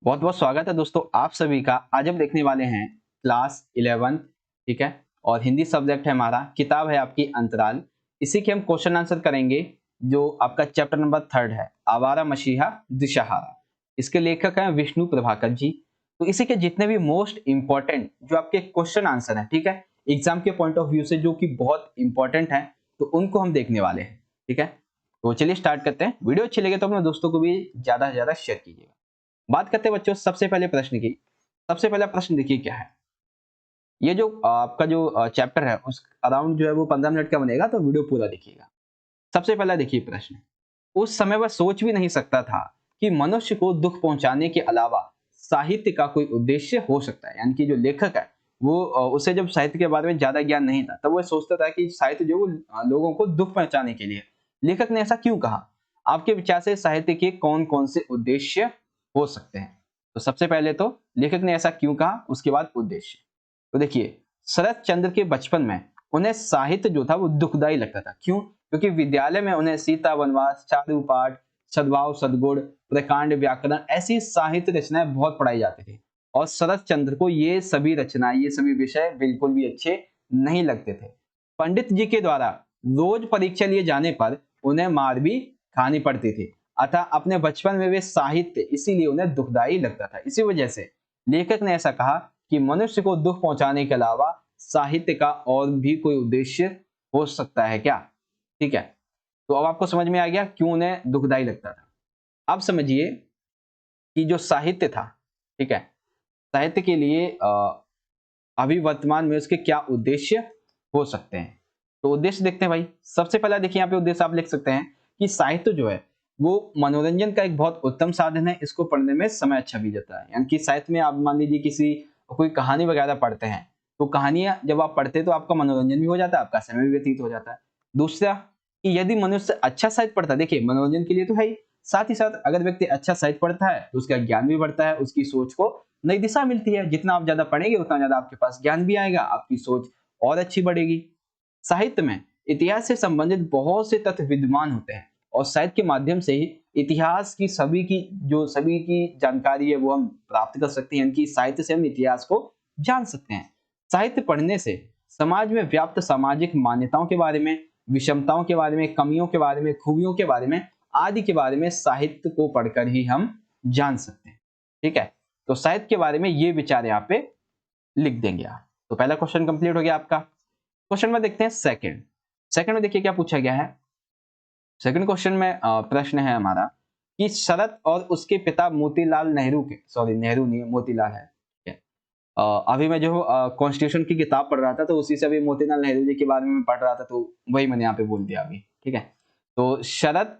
बहुत बहुत स्वागत है दोस्तों आप सभी का। आज हम देखने वाले हैं क्लास 11। ठीक है। और हिंदी सब्जेक्ट है हमारा, किताब है आपकी अंतराल। इसी के हम क्वेश्चन आंसर करेंगे। जो आपका चैप्टर नंबर 3 है, आवारा मसीहा दिशाहारा। इसके लेखक हैं विष्णु प्रभाकर जी। तो इसी के जितने भी मोस्ट इंपॉर्टेंट जो आपके क्वेश्चन आंसर है, ठीक है, एग्जाम के पॉइंट ऑफ व्यू से जो कि बहुत इंपॉर्टेंट है, तो उनको हम देखने वाले हैं। ठीक है। तो चलिए स्टार्ट करते हैं। वीडियो अच्छी लगे तो अपने दोस्तों को भी ज्यादा से ज्यादा शेयर कीजिएगा। बात करते हैं बच्चों सबसे पहले प्रश्न की। सबसे पहला प्रश्न देखिए क्या है। ये जो आपका जो चैप्टर है उस अराउंड जो है वो 15 मिनट का बनेगा, तो वीडियो पूरा देखिएगा। सबसे पहला देखिए प्रश्न। उस समय वह सोच भी नहीं सकता था कि मनुष्य को दुख पहुंचाने के अलावा साहित्य का कोई उद्देश्य हो सकता है। यानी कि जो लेखक है वो उसे जब साहित्य के बारे में ज्यादा ज्ञान नहीं था, तब वो सोचता था कि साहित्य जो वो लोगों को दुख पहुंचाने के लिए। लेखक ने ऐसा क्यों कहा? आपके विचार से साहित्य के कौन कौन से उद्देश्य हो सकते हैं? तो सबसे पहले तो लेखक ने ऐसा क्यों कहा, उसके बाद उद्देश्य। तो देखिए, शरत चंद्र के बचपन में उन्हें साहित्य जो था वो दुखदाई लगता था। क्यों? क्योंकि विद्यालय में उन्हें सीता वनवास, चारुपाठ, सद्भाव, सद्गुण, प्रकांड, व्याकरण ऐसी साहित्य रचनाएं बहुत पढ़ाई जाती थी। और शरत चंद्र को ये सभी रचनाएं, ये सभी विषय बिल्कुल भी अच्छे नहीं लगते थे। पंडित जी के द्वारा रोज परीक्षा लिए जाने पर उन्हें मार भी खानी पड़ती थी। अतः अपने बचपन में वे साहित्य इसीलिए उन्हें दुखदाई लगता था। इसी वजह से लेखक ने ऐसा कहा कि मनुष्य को दुख पहुंचाने के अलावा साहित्य का और भी कोई उद्देश्य हो सकता है क्या? ठीक है। तो अब आपको समझ में आ गया क्यों उन्हें दुखदाई लगता था। अब समझिए कि जो साहित्य था, ठीक है, साहित्य के लिए अभी वर्तमान में उसके क्या उद्देश्य हो सकते हैं। तो उद्देश्य देखते हैं भाई। सबसे पहला देखिए, यहाँ पे उद्देश्य आप लिख सकते हैं कि साहित्य जो है वो मनोरंजन का एक बहुत उत्तम साधन है। इसको पढ़ने में समय अच्छा बीत जाता है। यानी कि साहित्य में आप मान लीजिए किसी कोई कहानी वगैरह पढ़ते हैं, तो कहानियां जब आप पढ़ते हैं तो आपका मनोरंजन भी हो जाता है, आपका समय भी व्यतीत हो जाता है। दूसरा कि यदि मनुष्य अच्छा साहित्य पढ़ता है, देखिए मनोरंजन के लिए तो है ही, साथ ही साथ अगर व्यक्ति अच्छा साहित्य पढ़ता है तो उसका ज्ञान भी बढ़ता है, उसकी सोच को नई दिशा मिलती है। जितना आप ज्यादा पढ़ेंगे उतना ज्यादा आपके पास ज्ञान भी आएगा, आपकी सोच और अच्छी बढ़ेगी। साहित्य में इतिहास से संबंधित बहुत से तथ्य विद्यमान होते हैं, और साहित्य के माध्यम से ही इतिहास की सभी की जानकारी है वो हम प्राप्त कर सकते हैं। यानी कि साहित्य से हम इतिहास को जान सकते हैं। साहित्य पढ़ने से समाज में व्याप्त सामाजिक मान्यताओं के बारे में, विषमताओं के बारे में, कमियों के बारे में, खूबियों के बारे में आदि के बारे में साहित्य को पढ़कर ही हम जान सकते हैं। ठीक है। तो साहित्य के बारे में ये विचार यहाँ पे लिख देंगे आप। तो पहला क्वेश्चन कंप्लीट हो गया आपका। क्वेश्चन में देखते हैं सेकंड। सेकंड में देखिए क्या पूछा गया है। सेकंड क्वेश्चन में प्रश्न है हमारा कि शरत और उसके पिता मोतीलाल नेहरू के, सॉरी नेहरू नहीं मोतीलाल है, ठीक है। अभी मैं जो कॉन्स्टिट्यूशन की किताब पढ़ रहा था, तो उसी से अभी मोतीलाल नेहरू जी के बारे में पढ़ रहा था, तो वही मैंने यहाँ पे बोल दिया अभी। ठीक है। तो शरत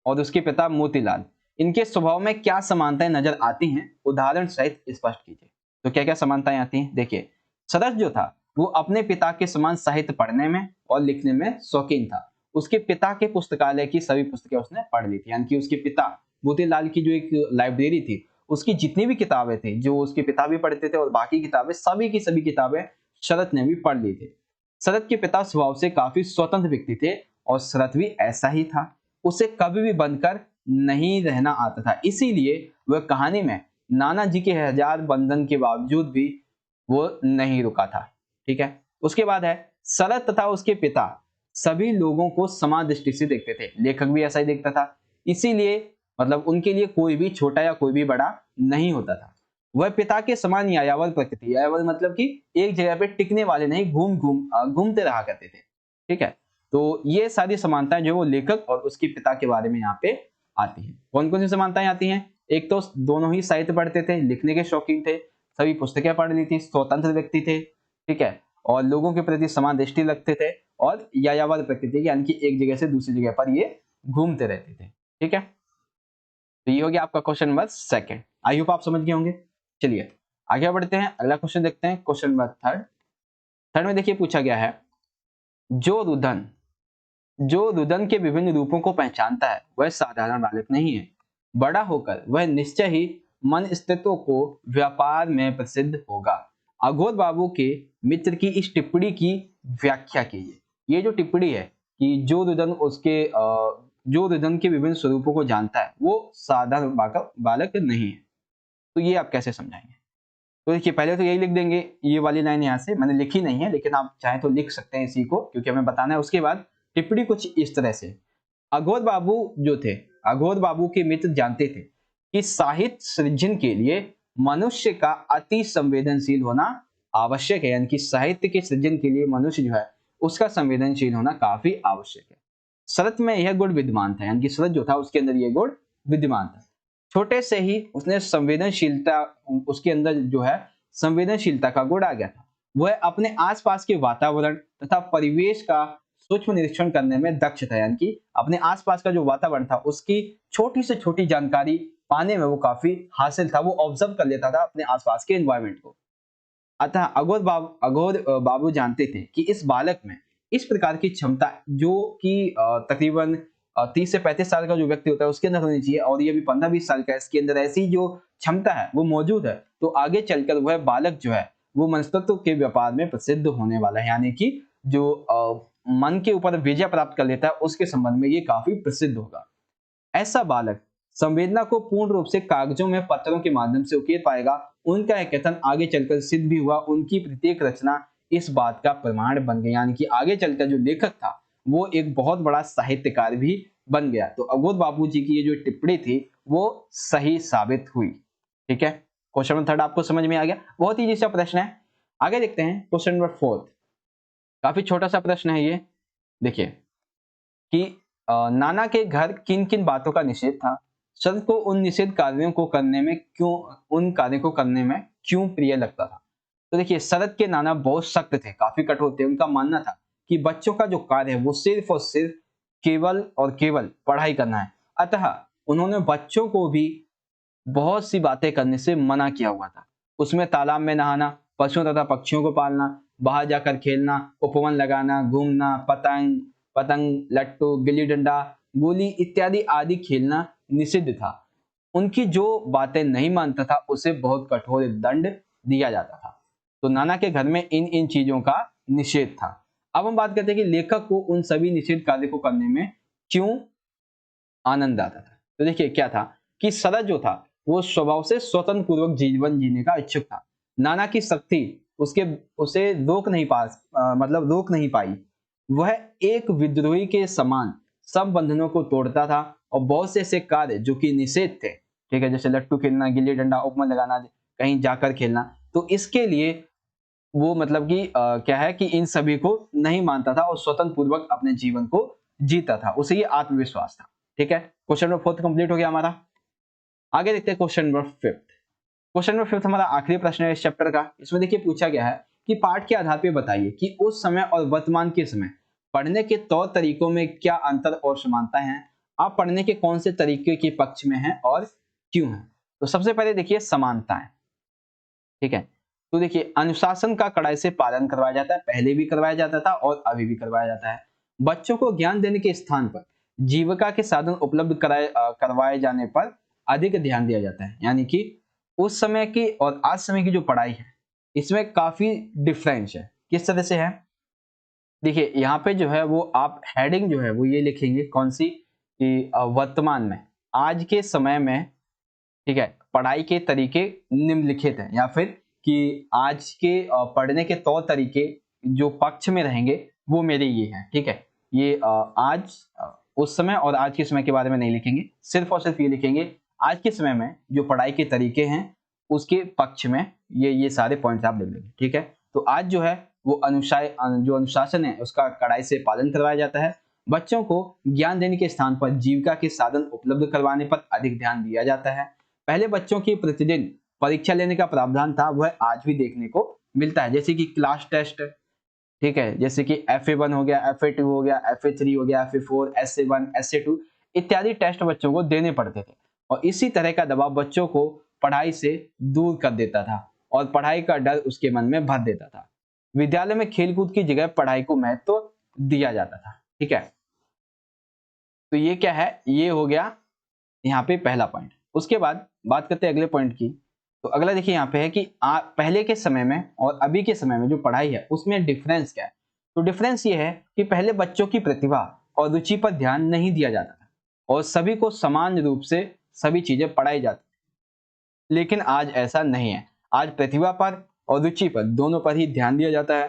और उसके पिता मोतीलाल, इनके स्वभाव में क्या समानताएं नजर आती हैं, उदाहरण सहित स्पष्ट कीजिए। तो क्या क्या समानताएं आती हैं देखिए। शरत जो था वो अपने पिता के समान साहित्य पढ़ने में और लिखने में शौकीन था। उसके पिता के पुस्तकालय की सभी पुस्तकें उसने पढ़ ली थी। यानी कि उसके पिता मोतीलाल की जो एक लाइब्रेरी थी, उसकी जितनी भी किताबें थी जो उसके पिता भी पढ़ते थे, और बाकी किताबें सभी की सभी किताबें शरत ने भी पढ़ ली थी। शरत के पिता स्वभाव से काफी स्वतंत्र व्यक्ति थे, और शरत भी ऐसा ही था। उसे कभी भी बनकर नहीं रहना आता था, इसीलिए वह कहानी में नाना जी के हजार बंधन के बावजूद भी वो नहीं रुका था। ठीक है। उसके बाद है शरत तथा उसके पिता सभी लोगों को समान दृष्टि से देखते थे। लेखक भी ऐसा ही देखता था, इसीलिए मतलब उनके लिए कोई भी छोटा या कोई भी बड़ा नहीं होता था। वह पिता के समान यायावर प्रकृति, यायावर मतलब कि एक जगह पे टिकने वाले नहीं, घूमते रहा करते थे। ठीक है। तो ये सारी समानताएं जो वो लेखक और उसके पिता के बारे में यहाँ पे आती हैं। कौन कौन सी समानताएं आती हैं? एक तो दोनों ही साहित्य पढ़ते थे, लिखने के शौकीन थे, सभी पुस्तकें पढ़ ली थी, स्वतंत्र व्यक्ति थे। ठीक है। और लोगों के प्रति समान दृष्टि रखते थे, और यायावर प्रकृति यानी कि एक जगह से दूसरी जगह पर ये घूमते रहते थे। ठीक है। तो ये हो गया आपका question number second. I hope आप समझ गए होंगे। चलिए आगे बढ़ते हैं, अगला क्वेश्चन देखते हैं। Question number third. थर्ड में देखिए पूछा गया है, जो रुदन जो रुदन के विभिन्न रूपों को पहचानता है वह साधारण बालक नहीं है। बड़ा होकर वह निश्चय ही मन स्थितों को व्यापार में प्रसिद्ध होगा। अघोर बाबू के मित्र की इस टिप्पणी की व्याख्या कीजिए। ये जो टिप्पणी है कि जो रुदन के विभिन्न स्वरूपों को जानता है वो साधारण बालक नहीं है। तो ये आप कैसे समझाएंगे? तो देखिए पहले तो यही लिख देंगे, ये वाली लाइन यहाँ से मैंने लिखी नहीं है, लेकिन आप चाहें तो लिख सकते हैं इसी को, क्योंकि हमें बताना है। उसके बाद टिप्पणी कुछ इस तरह से, अघोर बाबू जो थे, अघोर बाबू के मित्र जानते थे कि साहित्य सृजन के लिए मनुष्य का अति संवेदनशील होना आवश्यक है, यानी कि साहित्य के सृजन के लिए मनुष्य जो है उसका संवेदनशील होना काफी आवश्यक है। शरत में यह गुण विद्यमान था, यानी कि शरत जो था उसके अंदर यह गुण विद्यमान था। छोटे से ही उसने संवेदनशीलता, उसके अंदर जो है संवेदनशीलता का गुण आ गया था। वह अपने आसपास के वातावरण तथा परिवेश का सूक्ष्म निरीक्षण करने में दक्ष था, यानी कि अपने आसपास का जो वातावरण था उसकी छोटी से छोटी जानकारी पाने में वो काफी हासिल था, वो ऑब्जर्व कर लेता था अपने आसपास के एनवायरनमेंट को। अतः अघोर बाबू जानते थे कि इस बालक में इस प्रकार की क्षमता, जो कि तकरीबन 30 से 35 साल का जो व्यक्ति होता है उसके अंदर होनी चाहिए, और ये भी 15-20 साल का है, इसके अंदर ऐसी जो क्षमता है वो मौजूद है, तो आगे चलकर वह बालक जो है वो मनस्तत्व के व्यापार में प्रसिद्ध होने वाला है, यानी कि जो मन के ऊपर विजय प्राप्त कर लेता है उसके संबंध में ये काफी प्रसिद्ध होगा। ऐसा बालक संवेदना को पूर्ण रूप से कागजों में पत्रों के माध्यम से उकेर पाएगा। उनका यह कथन आगे चलकर सिद्ध भी हुआ। उनकी प्रत्येक रचना इस बात का प्रमाण बन गई, यानी कि आगे चलकर जो लेखक था वो एक बहुत बड़ा साहित्यकार भी बन गया। तो अघोर बाबू जी की ये जो टिप्पणी थी वो सही साबित हुई। ठीक है, क्वेश्चन नंबर 3 आपको समझ में आ गया। बहुत ही ईजी सा प्रश्न है। आगे देखते हैं क्वेश्चन नंबर 4। काफी छोटा सा प्रश्न है ये। देखिए कि नाना के घर किन किन बातों का निषेध था, शरद को उन निषेध कार्यों को करने में क्यों, उन कार्यों को करने में क्यों प्रिय लगता था। तो देखिए शरद के नाना बहुत सख्त थे, काफी कठोर थे। उनका मानना था कि बच्चों का जो कार्य है वो सिर्फ और सिर्फ केवल और केवल पढ़ाई करना है। अतः उन्होंने बच्चों को भी बहुत सी बातें करने से मना किया हुआ था। उसमें तालाब में नहाना, पशुओं तथा पक्षियों को पालना, बाहर जाकर खेलना, उपवन लगाना, घूमना, पतंग पतंग लट्टू, गिल्ली डंडा, गोली इत्यादि आदि खेलना निषिद्ध था। उनकी जो बातें नहीं मानता था उसे बहुत कठोर दंड दिया जाता था। तो नाना के घर में इन इन चीजों का निषेध था। अब हम बात करते हैं कि लेखक को उन सभी निषेध कार्य को करने में क्यों आनंद आता था। तो देखिए क्या था कि शरद जो था वो स्वभाव से स्वतंत्र पूर्वक जीवन जीने का इच्छुक था। नाना की शक्ति उसके उसे रोक नहीं पाई। वह एक विद्रोही के समान सब बंधनों को तोड़ता था, और बहुत से ऐसे कार्य जो कि निषेध थे, ठीक है, जैसे लट्टू खेलना, गिल्ली डंडा, उपवन लगाना, कहीं जाकर खेलना, तो इसके लिए वो मतलब कि क्या है कि इन सभी को नहीं मानता था और स्वतंत्र पूर्वक अपने जीवन को जीता था। उसे ये आत्मविश्वास था। ठीक है, क्वेश्चन नंबर 4 कंप्लीट हो गया हमारा। आगे देखते हैं क्वेश्चन नंबर 5। क्वेश्चन नंबर 5 हमारा आखिरी प्रश्न है इस चैप्टर का। इसमें देखिए पूछा गया है कि पाठ के आधार पर बताइए कि उस समय और वर्तमान के समय पढ़ने के तौर तरीकों में क्या अंतर और समानता है। आप पढ़ने के कौन से तरीके के पक्ष में हैं और क्यों हैं। तो सबसे पहले देखिए समानताएं। ठीक है, तो देखिए अनुशासन का कड़ाई से पालन करवाया जाता है, पहले भी करवाया जाता था और अभी भी करवाया जाता है। बच्चों को ज्ञान देने के स्थान पर जीविका के साधन उपलब्ध करवाए जाने पर अधिक ध्यान दिया जाता है, यानी कि उस समय की और आज समय की जो पढ़ाई है इसमें काफी डिफरेंस है। किस तरह से है, देखिए यहाँ पे जो है वो आप हेडिंग जो है वो ये लिखेंगे कौन सी कि वर्तमान में, आज के समय में, ठीक है, पढ़ाई के तरीके निम्नलिखित हैं, या फिर कि आज के पढ़ने के तौर तरीके जो पक्ष में रहेंगे वो मेरे ये हैं। ठीक है, ये आज उस समय और आज के समय के बारे में नहीं लिखेंगे, सिर्फ और सिर्फ ये लिखेंगे आज के समय में जो पढ़ाई के तरीके हैं उसके पक्ष में ये सारे पॉइंट्स आप लिख लेंगे। ठीक है, तो आज जो है वो अनुशासन है उसका कड़ाई से पालन करवाया जाता है। बच्चों को ज्ञान देने के स्थान पर जीविका के साधन उपलब्ध करवाने पर अधिक ध्यान दिया जाता है। पहले बच्चों की प्रतिदिन परीक्षा लेने का प्रावधान था, वह आज भी देखने को मिलता है, जैसे कि क्लास टेस्ट, ठीक है, जैसे कि FA1 हो गया, FA2 हो गया, FA3 हो गया, FA4, SA1, SA2 इत्यादि टेस्ट बच्चों को देने पड़ते थे, और इसी तरह का दबाव बच्चों को पढ़ाई से दूर कर देता था और पढ़ाई का डर उसके मन में भर देता था। विद्यालय में खेलकूद की जगह पढ़ाई को महत्व दिया जाता था। ठीक है, तो ये क्या है, ये हो गया यहाँ पे पहला पॉइंट। उसके बाद बात करते हैं अगले पॉइंट की। तो अगला देखिए यहाँ पे है कि पहले के समय में और अभी के समय में जो पढ़ाई है उसमें डिफरेंस क्या है। तो डिफरेंस ये है कि पहले बच्चों की प्रतिभा और रुचि पर ध्यान नहीं दिया जाता था और सभी को समान रूप से सभी चीजें पढ़ाई जाती थी। लेकिन आज ऐसा नहीं है। आज प्रतिभा पर और रुचि पर दोनों पर ही ध्यान दिया जाता है।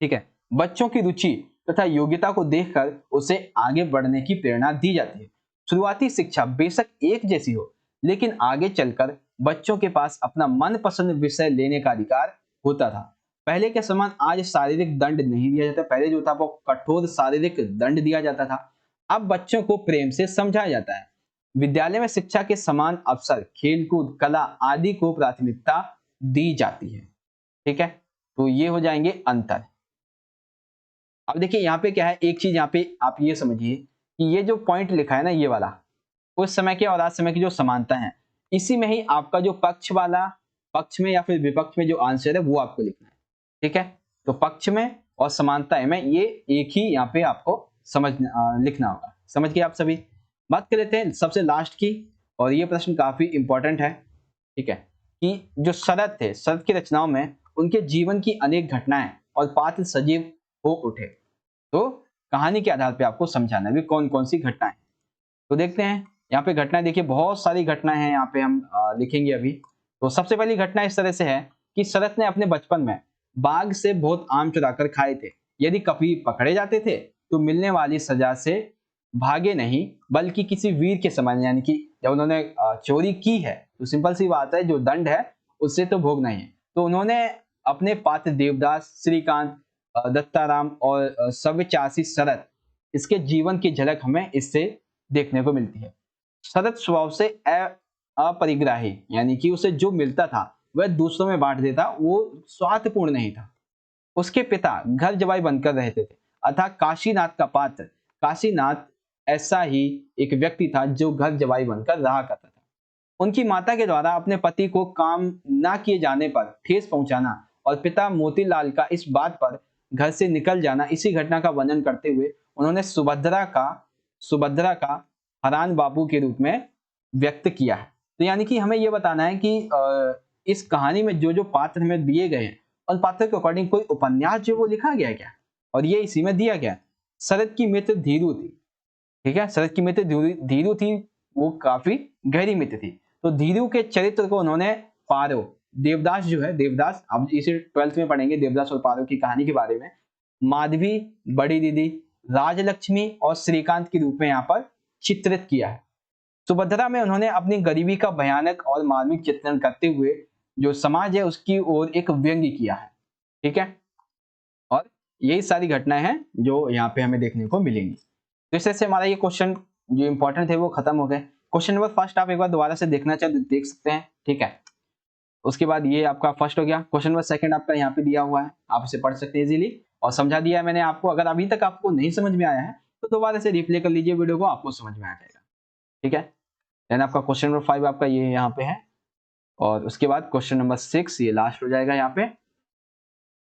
ठीक है, बच्चों की रुचि तथा योग्यता को देखकर उसे आगे बढ़ने की प्रेरणा दी जाती है। शुरुआती शिक्षा बेशक एक जैसी हो, लेकिन आगे चलकर बच्चों के पास अपना मनपसंद विषय लेने का अधिकार होता था। पहले के समान आज शारीरिक दंड नहीं दिया जाता। पहले जो था वो कठोर शारीरिक दंड दिया जाता था। अब बच्चों को प्रेम से समझाया जाता है। विद्यालय में शिक्षा के समान अवसर, खेलकूद, कला आदि को प्राथमिकता दी जाती है। ठीक है, तो ये हो जाएंगे अंतर। अब देखिए यहाँ पे क्या है, एक चीज यहाँ पे आप ये समझिए कि ये जो पॉइंट लिखा है ना, ये वाला उस समय के और आज समय की जो समानता है, इसी में ही आपका जो पक्ष वाला, पक्ष में या फिर विपक्ष में जो आंसर है वो आपको लिखना है। ठीक है, तो पक्ष में और समानता में ये एक ही यहाँ पे आपको लिखना होगा। समझ गए आप सभी। बात कर लेते हैं सबसे लास्ट की, और ये प्रश्न काफी इंपॉर्टेंट है। ठीक है, कि जो शरद थे, शरद की रचनाओं में उनके जीवन की अनेक घटनाएं और पात्र सजीव हो उठे। तो कहानी के आधार पे आपको समझाना है कौन कौन सी घटनाएं। तो देखते हैं यहाँ पे घटनाएं। देखिए बहुत सारी घटनाएं हैं यहाँ पे, हम लिखेंगे अभी। तो सबसे पहली घटना इस तरह से है कि शरद ने अपने बचपन में बाग से बहुत आम चुराकर खाए थे। यदि कभी पकड़े जाते थे तो मिलने वाली सजा से भागे नहीं, बल्कि किसी वीर के समान, यानी कि जब उन्होंने चोरी की है तो सिंपल सी बात है, जो दंड है उससे तो भोगना ही है। तो उन्होंने अपने पात्र देवदास, श्रीकांत, दत्ताराम और सव्यचासी शरद, इसके जीवन की झलक हमें इससे देखने को मिलती है। शरद स्वभाव से अपरिग्राही, यानी कि उसे जो मिलता था वह दूसरों में बांट देता, वो स्वार्थपूर्ण नहीं था। उसके पिता घर जवाई बनकर रहते थे, अर्थात काशीनाथ का पात्र। काशीनाथ ऐसा ही एक व्यक्ति था जो घर जवाई बनकर रहा करता था। उनकी माता के द्वारा अपने पति को काम न किए जाने पर ठेस पहुंचाना और पिता मोतीलाल का इस बात पर घर से निकल जाना, इसी घटना का वर्णन करते हुए उन्होंने सुभद्रा का हरान बाबू के रूप में व्यक्त किया है। तो यानी कि हमें यह बताना है कि इस कहानी में जो जो पात्र हमें दिए गए हैं, उन पात्रों के अकॉर्डिंग कोई उपन्यास जो वो लिखा गया है क्या, और ये इसी में दिया गया है। शरद की मित्र धीरू थी। ठीक है, शरद की मित्र धीरू थी, वो काफी गहरी मित्र थी। तो धीरू के चरित्र को उन्होंने पारो, देवदास जो है, देवदास अब इसे 12th में पढ़ेंगे, देवदास और पारो की कहानी के बारे में, माधवी, बड़ी दीदी, राजलक्ष्मी और श्रीकांत के रूप में यहाँ पर चित्रित किया है। सुभद्रा में उन्होंने अपनी गरीबी का भयानक और मार्मिक चित्रण करते हुए जो समाज है उसकी ओर एक व्यंग्य किया है। ठीक है, और यही सारी घटनाएं हैं जो यहाँ पे हमें देखने को मिलेंगी। तो इस तरह से हमारा ये क्वेश्चन जो इंपॉर्टेंट थे वो खत्म हो गए। क्वेश्चन नंबर फर्स्ट आप एक बार दोबारा से देखना चाहे तो देख सकते हैं। ठीक है, उसके बाद ये आपका फर्स्ट हो गया। क्वेश्चन नंबर सेकंड आपका यहाँ पे दिया हुआ है, आप इसे पढ़ सकते हैं इजीली, और समझा दिया है मैंने आपको। अगर अभी तक आपको नहीं समझ में आया है तो दोबारा से रिप्ले कर लीजिए वीडियो को, आपको समझ में आ जाएगा। ठीक है, देन आपका क्वेश्चन नंबर 5 आपका ये यहाँ पे है, और उसके बाद क्वेश्चन नंबर 6 ये लास्ट हो जाएगा यहाँ पे।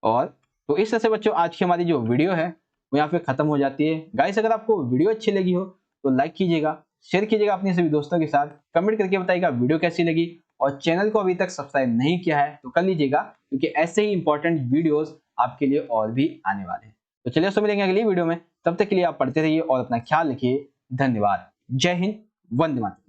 और तो इस तरह से बच्चों आज की हमारी जो वीडियो है वो यहाँ पे खत्म हो जाती है। गाइस अगर आपको वीडियो अच्छी लगी हो तो लाइक कीजिएगा, शेयर कीजिएगा अपने सभी दोस्तों के साथ, कमेंट करके बताइएगा वीडियो कैसी लगी, और चैनल को अभी तक सब्सक्राइब नहीं किया है तो कर लीजिएगा, क्योंकि ऐसे ही इंपॉर्टेंट वीडियोस आपके लिए और भी आने वाले हैं। तो चलिए दोस्तों मिलेंगे अगली वीडियो में, तब तक के लिए आप पढ़ते रहिए और अपना ख्याल रखिए। धन्यवाद। जय हिंद, वंदे मातरम।